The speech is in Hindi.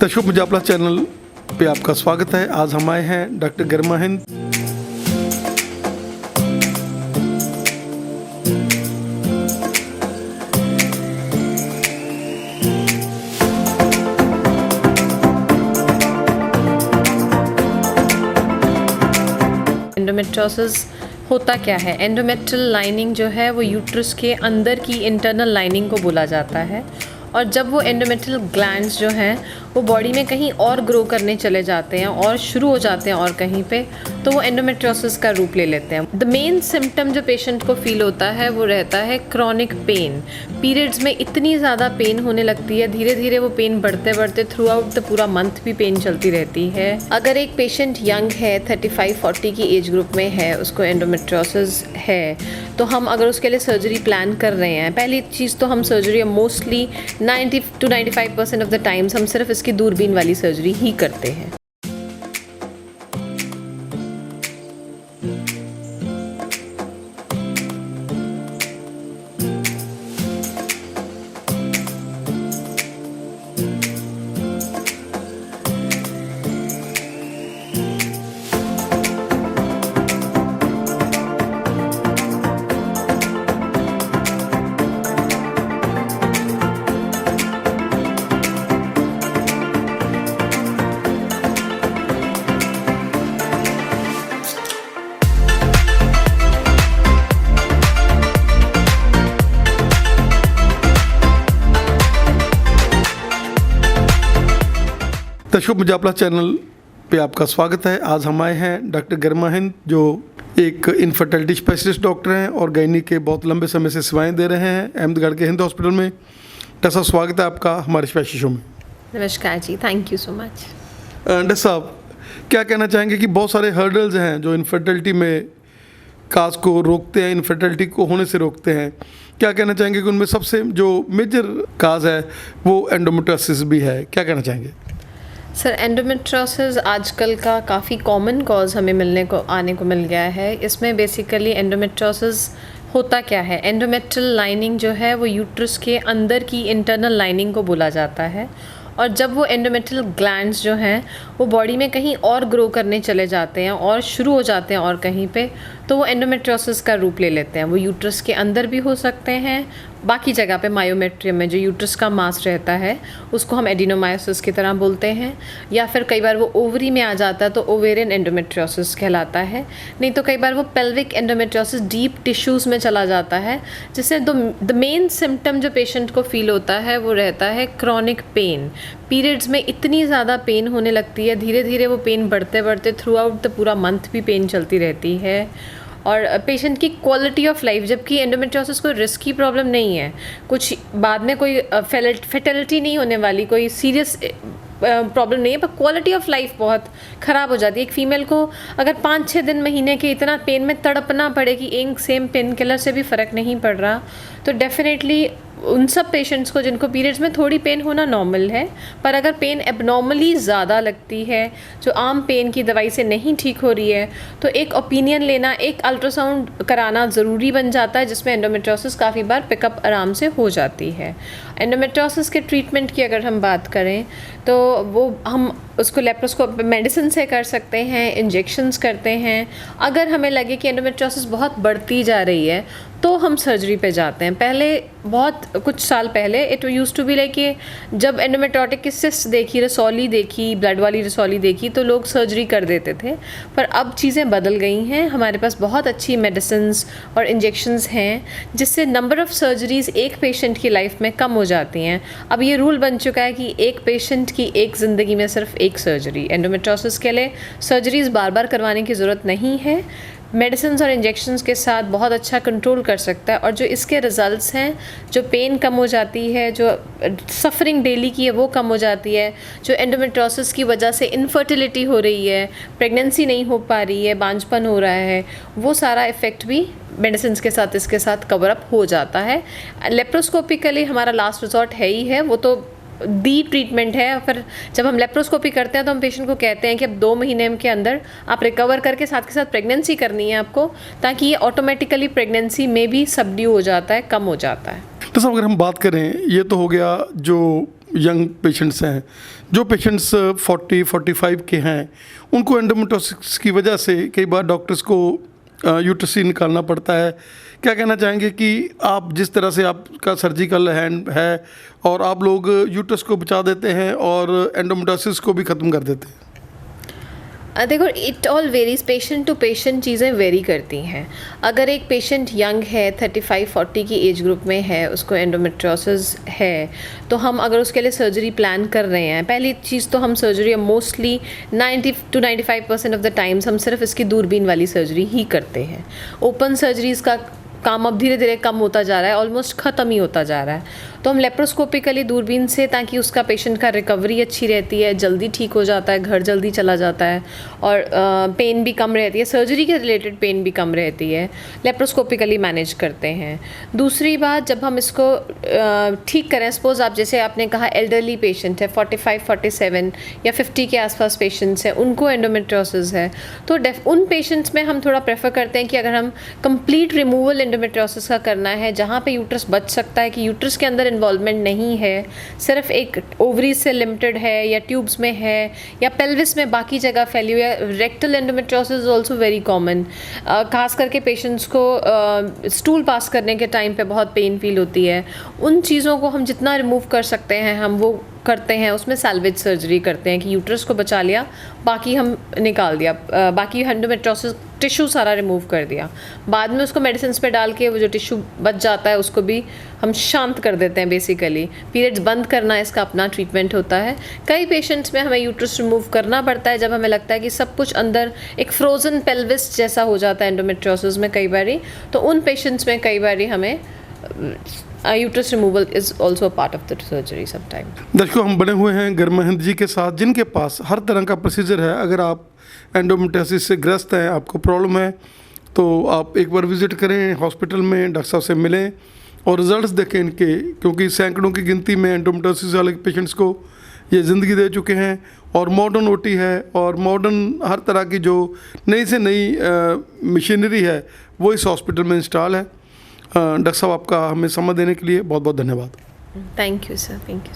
तशुभ मुजाफला चैनल पे आपका स्वागत है। आज हम आए हैं डॉक्टर गरिमा हिंद। एंडोमेट्रियोसिस होता क्या है? एंडोमेट्रियल लाइनिंग जो है वो यूट्रस के अंदर की इंटरनल लाइनिंग को बोला जाता है, और जब वो एंडोमेट्रियल ग्लैंड्स जो हैं वो बॉडी में कहीं और ग्रो करने चले जाते हैं और शुरू हो जाते हैं और कहीं पे, तो वो एंडोमेट्रियोसिस का रूप ले लेते हैं। द मेन सिम्टम जो पेशेंट को फील होता है वो रहता है क्रॉनिक पेन। पीरियड्स में इतनी ज़्यादा पेन होने लगती है, धीरे धीरे वो पेन बढ़ते बढ़ते थ्रू आउट द पूरा मंथ भी पेन चलती रहती है। अगर एक पेशेंट यंग है, 35-40 की एज ग्रुप में है, उसको एंडोमेट्रियोसिस है, तो हम अगर उसके लिए सर्जरी प्लान कर रहे हैं, पहली चीज़ तो हम surgery mostly 90 to 95% of the times हम सिर्फ इसकी दूरबीन वाली सर्जरी ही करते हैं। तशुभ मुजाफला चैनल पे आपका स्वागत है। आज हम आए हैं डॉक्टर गरिमा हिंद, जो एक इनफर्टिलिटी स्पेशलिस्ट डॉक्टर हैं और गायनी के बहुत लंबे समय से सेवाएं दे रहे हैं अहमदगढ़ के हिंद हॉस्पिटल में। डॉक्टर साहब, स्वागत है आपका हमारे स्पेशल शो में। नमस्कार जी, thank you so much. Doctor साहब, क्या कहना चाहेंगे कि बहुत सारे हर्डल्स हैं जो इनफर्टिलिटी में काज को रोकते हैं, इनफर्टिलिटी को होने से रोकते हैं। क्या कहना चाहेंगे कि उनमें सबसे जो मेजर काज है वो एंडोमेट्रियोसिस भी है? क्या कहना चाहेंगे? सर, एंडोमेट्रियोसिस आजकल का काफ़ी कॉमन कॉज हमें आने को मिल गया है। इसमें बेसिकली एंडोमेट्रियोसिस होता क्या है? एंडोमेट्रियल लाइनिंग जो है वो यूट्रस के अंदर की इंटरनल लाइनिंग को बोला जाता है, और जब वो एंडोमेट्रियल ग्लैंड्स जो हैं वो बॉडी में कहीं और ग्रो करने चले जाते हैं और शुरू हो जाते हैं और कहीं पे, तो वो एंडोमेट्रियोसिस का रूप ले लेते हैं। वो यूट्रस के अंदर भी हो सकते हैं, बाकी जगह पे मायोमेट्रियम में जो यूट्रस का मास रहता है उसको हम एडिनोमायोसिस की तरह बोलते हैं, या फिर कई बार वो ओवरी में आ जाता है तो ओवेरियन एंडोमेट्रियोसिस कहलाता है। नहीं तो कई बार वो पेल्विक एंडोमेट्रियोसिस डीप टिश्यूज़ में चला जाता है, जिससे द मेन सिम्टम जो पेशेंट को फील होता है वो रहता है क्रॉनिक पेन। पीरियड्स में इतनी ज़्यादा पेन होने लगती है, धीरे धीरे वो पेन बढ़ते बढ़ते थ्रू आउट द पूरा मंथ भी पेन चलती रहती है, और पेशेंट की क्वालिटी ऑफ लाइफ, जबकि एंडोमेट्रियोसिस कोई रिस्की प्रॉब्लम नहीं है, कुछ बाद में कोई फेटेलिटी नहीं होने वाली, कोई सीरियस प्रॉब्लम नहीं है, पर क्वालिटी ऑफ लाइफ बहुत ख़राब हो जाती है। एक फ़ीमेल को अगर 5-6 दिन महीने के इतना पेन में तड़पना पड़े कि एक सेम पेन किलर से भी फ़र्क नहीं पड़ रहा, तो डेफिनेटली उन सब पेशेंट्स को जिनको पीरियड्स में थोड़ी पेन होना नॉर्मल है, पर अगर पेन एबनॉर्मली ज़्यादा लगती है जो आम पेन की दवाई से नहीं ठीक हो रही है, तो एक ओपिनियन लेना, एक अल्ट्रासाउंड कराना ज़रूरी बन जाता है, जिसमें एंडोमेट्रियोसिस काफ़ी बार पिकअप आराम से हो जाती है। एंडोमेट्रियोसिस के ट्रीटमेंट की अगर हम बात करें तो वो हम उसको लेप्रोस्कोप मेडिसिन से कर सकते हैं, इंजेक्शंस करते हैं। अगर हमें लगे कि एंडोमेट्रियोसिस बहुत बढ़ती जा रही है तो हम सर्जरी पे जाते हैं। पहले बहुत कुछ साल पहले it used to be like कि जब एंडोमेट्रियोटिक की सिस्ट देखी, रसौली देखी, ब्लड वाली रसौली देखी, तो लोग सर्जरी कर देते थे, पर अब चीज़ें बदल गई हैं। हमारे पास बहुत अच्छी मेडिसिन्स और इंजेक्शंस हैं जिससे नंबर ऑफ़ सर्जरीज़ एक पेशेंट की लाइफ में कम हो जाती हैं। अब ये रूल बन चुका है कि एक पेशेंट की एक ज़िंदगी में सिर्फ एक सर्जरी। एंडोमेट्रियोसिस के लिए सर्जरीज़ बार बार करवाने की ज़रूरत नहीं है, मेडिसिन और इंजेक्शंस के साथ बहुत अच्छा कंट्रोल कर सकता है, और जो इसके रिज़ल्ट्स हैं, जो पेन कम हो जाती है, जो सफरिंग डेली की है वो कम हो जाती है, जो एंडोमेट्रियोसिस की वजह से इनफर्टिलिटी हो रही है, प्रेगनेंसी नहीं हो पा रही है, बांझपन हो रहा है, वो सारा इफ़ेक्ट भी मेडिसिन के साथ इसके साथ कवर अप हो जाता है। लेप्रोस्कोपिकली हमारा लास्ट रिजॉर्ट है ही है, वो तो दी ट्रीटमेंट है। फिर जब हम लेप्रोस्कोपी करते हैं तो हम पेशेंट को कहते हैं कि अब 2 महीने के अंदर आप रिकवर करके साथ के साथ प्रेगनेंसी करनी है आपको, ताकि ये ऑटोमेटिकली प्रेगनेंसी में भी सबड्यू हो जाता है, कम हो जाता है। तो सब अगर हम बात करें, ये तो हो गया जो यंग पेशेंट्स हैं, जो पेशेंट्स 40-45 के हैं, उनको एंडोमेट्रोसिस की वजह से कई बार डॉक्टर्स को यूट्रस ही निकालना पड़ता है। क्या कहना चाहेंगे कि आप जिस तरह से आपका सर्जिकल हैंड है और आप लोग यूट्रस को बचा देते हैं और एंडोमेट्रोसिस को भी ख़त्म कर देते हैं? देखो, it all varies, patient to patient चीज़ें वेरी करती हैं। अगर एक पेशेंट यंग है, 35-40 की एज ग्रुप में है, उसको एंडोमेट्रोसिस है, तो हम अगर उसके लिए सर्जरी प्लान कर रहे हैं, पहली चीज़ तो हम surgery mostly 90-95% of the times हम सिर्फ इसकी दूरबीन वाली सर्जरी ही करते हैं। ओपन सर्जरीज का काम अब धीरे धीरे कम होता जा रहा है, ऑलमोस्ट ख़त्म ही होता जा रहा है। तो हम लेप्रोस्कोपिकली दूरबीन से, ताकि उसका पेशेंट का रिकवरी अच्छी रहती है, जल्दी ठीक हो जाता है, घर जल्दी चला जाता है और पेन भी कम रहती है, सर्जरी के रिलेटेड पेन भी कम रहती है, लेप्रोस्कोपिकली मैनेज करते हैं। दूसरी बात, जब हम इसको ठीक करें, सपोज आप जैसे आपने कहा एल्डरली पेशेंट है, 45-47 या 50 के आसपास पेशेंट्स हैं, उनको एंडोमेट्रोसिस है, तो उन पेशेंट्स में हम थोड़ा प्रेफर करते हैं कि अगर हम कंप्लीट रिमूवल एंडोमेट्रोसिस का करना है, जहाँ पे यूट्रस बच सकता है, कि यूट्रस के अंदर इन्वॉल्वमेंट नहीं है, सिर्फ एक ओवरी से लिमिटेड है या ट्यूब्स में है या पेल्विस में बाकी जगह फैली हुई है। Rectal endometriosis is also very common, खास करके पेशेंट्स को स्टूल पास करने के टाइम पे बहुत पेन फील होती है। उन चीज़ों को हम जितना रिमूव कर सकते हैं हम वो करते हैं, उसमें सैल्वेज सर्जरी करते हैं कि यूट्रस को बचा लिया, बाकी हम निकाल दिया, बाकी एंडोमेट्रोसिस टिश्यू सारा रिमूव कर दिया, बाद में उसको मेडिसिन पे डाल के वो जो टिश्यू बच जाता है उसको भी हम शांत कर देते हैं। बेसिकली पीरियड्स बंद करना इसका अपना ट्रीटमेंट होता है। कई पेशेंट्स में हमें यूट्रस रिमूव करना पड़ता है जब हमें लगता है कि सब कुछ अंदर एक फ्रोजन पेल्विस जैसा हो जाता है एंडोमेट्रोसिस में कई बारी, तो उन पेशेंट्स में कई बारी हमें uterus removal is also part of the surgery sometime. दर्शकों, हम बने हुए हैं गुरमहंत जी के साथ, जिनके पास हर तरह का प्रोसीजर है। अगर आप एंडोमेट्रोसिस से ग्रस्त हैं, आपको प्रॉब्लम है, तो आप एक बार विज़िट करें हॉस्पिटल में, डॉक्टर साहब से मिलें और रिजल्ट्स देखें इनके, क्योंकि सैकड़ों की गिनती में एंडोमेट्रोसिस वाले पेशेंट्स को ये ज़िंदगी दे चुके हैं। और मॉडर्न ओटी है और मॉडर्न हर तरह की जो नई से नई मशीनरी है वो इस हॉस्पिटल में इंस्टॉल है। डॉक्टर साहब, आपका हमें समय देने के लिए बहुत बहुत धन्यवाद। Thank you sir, thank you.